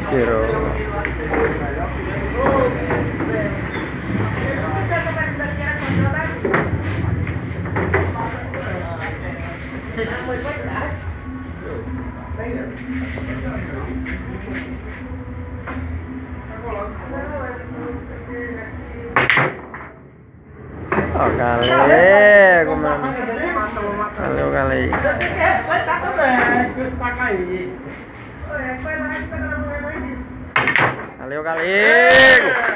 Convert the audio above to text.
Tirou. Ó, galego, mano. Valeu, galego. Você tem que respeitar também, que você tá caindo. Valeu, galego.